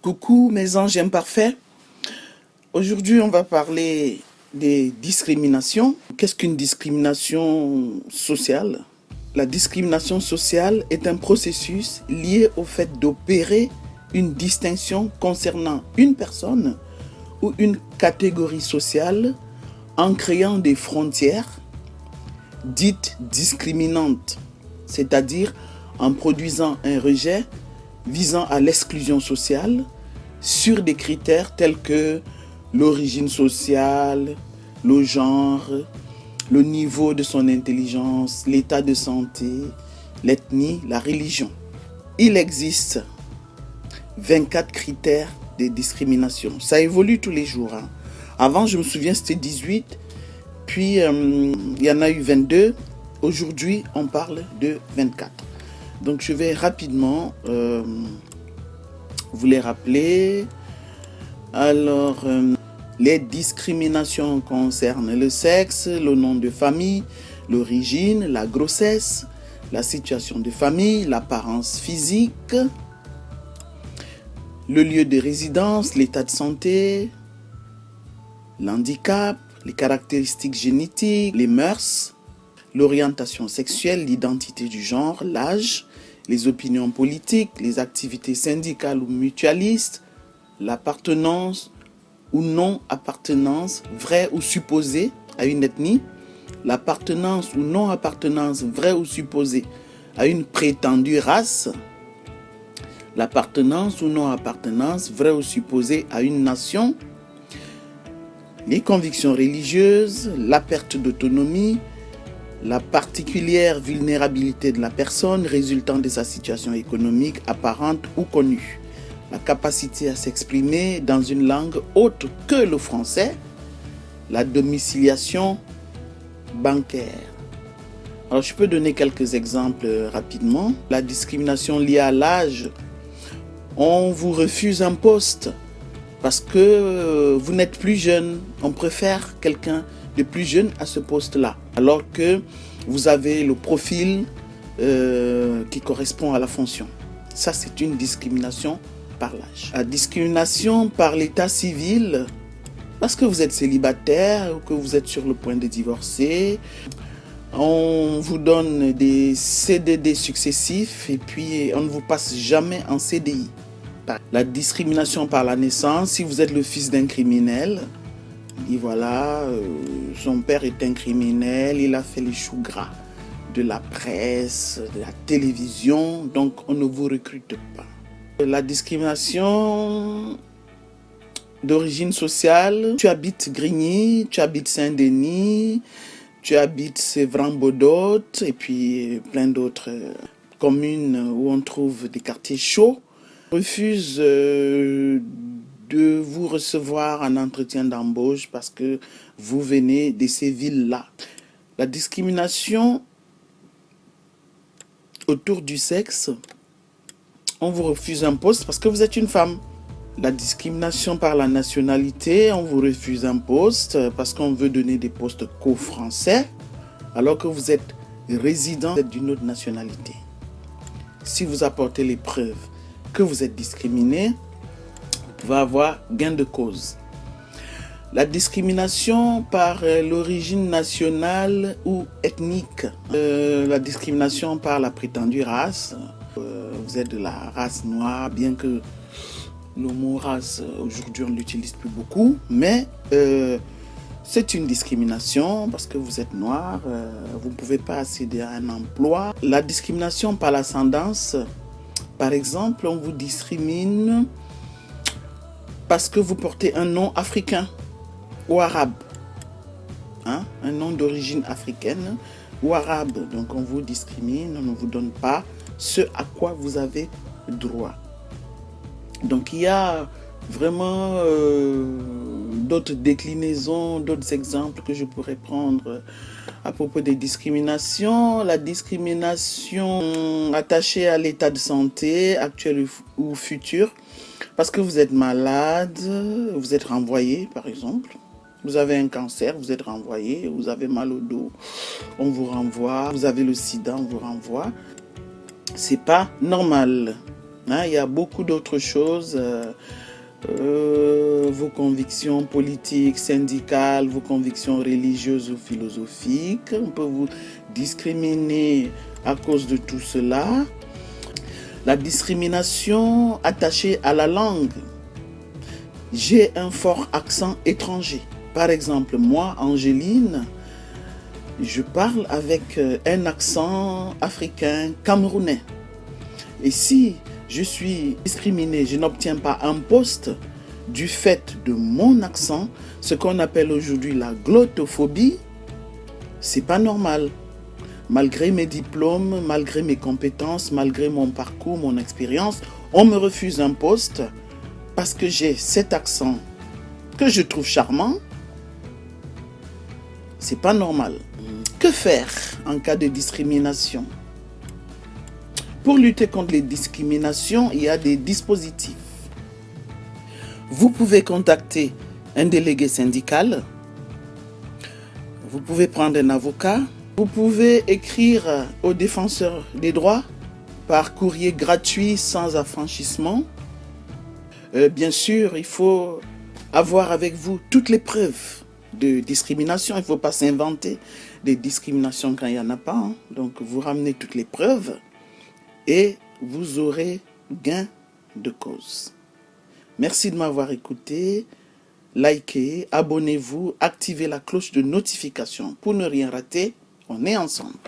Coucou mes anges imparfaits. Aujourd'hui, on va parler des discriminations. Qu'est-ce qu'une discrimination sociale? La discrimination sociale est un processus lié au fait d'opérer une distinction concernant une personne ou une catégorie sociale en créant des frontières dites discriminantes, c'est-à-dire en produisant un rejet visant à l'exclusion sociale sur des critères tels que l'origine sociale, le genre, le niveau de son intelligence, l'état de santé, l'ethnie, la religion. Il existe 24 critères de discrimination. Ça évolue tous les jours. Avant, je me souviens, c'était 18, puis il y en a eu 22. Aujourd'hui, on parle de 24. Donc, je vais rapidement vous les rappeler. Alors, les discriminations concernent le sexe, le nom de famille, l'origine, la grossesse, la situation de famille, l'apparence physique, le lieu de résidence, l'état de santé, l'handicap, les caractéristiques génétiques, les mœurs, l'orientation sexuelle, l'identité du genre, l'âge, les opinions politiques, les activités syndicales ou mutualistes, l'appartenance ou non-appartenance, vraie ou supposée à une ethnie, l'appartenance ou non-appartenance, vraie ou supposée à une prétendue race, l'appartenance ou non-appartenance, vraie ou supposée à une nation, les convictions religieuses, la perte d'autonomie, la particulière vulnérabilité de la personne résultant de sa situation économique apparente ou connue, la capacité à s'exprimer dans une langue autre que le français, la domiciliation bancaire. Alors, je peux donner quelques exemples rapidement. La discrimination liée à l'âge. On vous refuse un poste parce que vous n'êtes plus jeune. On préfère quelqu'un de plus jeune à ce poste-là, alors que vous avez le profil qui correspond à la fonction. Ça, c'est une discrimination par l'âge. La discrimination par l'état civil, parce que vous êtes célibataire ou que vous êtes sur le point de divorcer. On vous donne des CDD successifs et puis on ne vous passe jamais en CDI. La discrimination par la naissance, si vous êtes le fils d'un criminel, et voilà, son père est un criminel, il a fait les choux gras de la presse, de la télévision, donc on ne vous recrute pas. La discrimination d'origine sociale, tu habites Grigny, tu habites Saint-Denis, tu habites Sévran-Bodot et puis plein d'autres communes où on trouve des quartiers chauds, refuse de vous recevoir en entretien d'embauche parce que vous venez de ces villes-là. La discrimination autour du sexe, on vous refuse un poste parce que vous êtes une femme. La discrimination par la nationalité, on vous refuse un poste parce qu'on veut donner des postes qu'aux Français, alors que vous êtes résident d'une autre nationalité. Si vous apportez les preuves que vous êtes discriminé, vous pouvez avoir gain de cause. La discrimination par l'origine nationale ou ethnique. La discrimination par la prétendue race. Vous êtes de la race noire, bien que le mot race, aujourd'hui, on ne l'utilise plus beaucoup, mais c'est une discrimination parce que vous êtes noir, vous ne pouvez pas accéder à un emploi. La discrimination par l'ascendance, par exemple, on vous discrimine parce que vous portez un nom africain ou arabe, un nom d'origine africaine ou arabe. Donc on vous discrimine, on ne vous donne pas ce à quoi vous avez droit. Donc il y a vraiment d'autres déclinaisons, d'autres exemples que je pourrais prendre à propos des discriminations. La discrimination attachée à l'état de santé actuel ou futur, parce que vous êtes malade, vous êtes renvoyé par exemple. Vous avez un cancer, vous êtes renvoyé, vous avez mal au dos, on vous renvoie, vous avez le sida, on vous renvoie. C'est pas normal. Hein, il y a beaucoup d'autres choses. Vos convictions politiques, syndicales, vos convictions religieuses ou philosophiques. On peut vous discriminer à cause de tout cela. La discrimination attachée à la langue. J'ai un fort accent étranger. Par exemple, moi, Angéline, je parle avec un accent africain camerounais. Et si je suis discriminé, je n'obtiens pas un poste du fait de mon accent, ce qu'on appelle aujourd'hui la glottophobie, c'est pas normal. Malgré mes diplômes, malgré mes compétences, malgré mon parcours, mon expérience, on me refuse un poste parce que j'ai cet accent que je trouve charmant. C'est pas normal. Que faire en cas de discrimination? Pour lutter contre les discriminations, il y a des dispositifs. Vous pouvez contacter un délégué syndical. Vous pouvez prendre un avocat. Vous pouvez écrire au défenseur des droits par courrier gratuit sans affranchissement. Bien sûr, il faut avoir avec vous toutes les preuves de discrimination. Il ne faut pas s'inventer des discriminations quand il n'y en a pas. Donc, vous ramenez toutes les preuves et vous aurez gain de cause. Merci de m'avoir écouté. Likez, abonnez-vous, activez la cloche de notification pour ne rien rater. On est ensemble.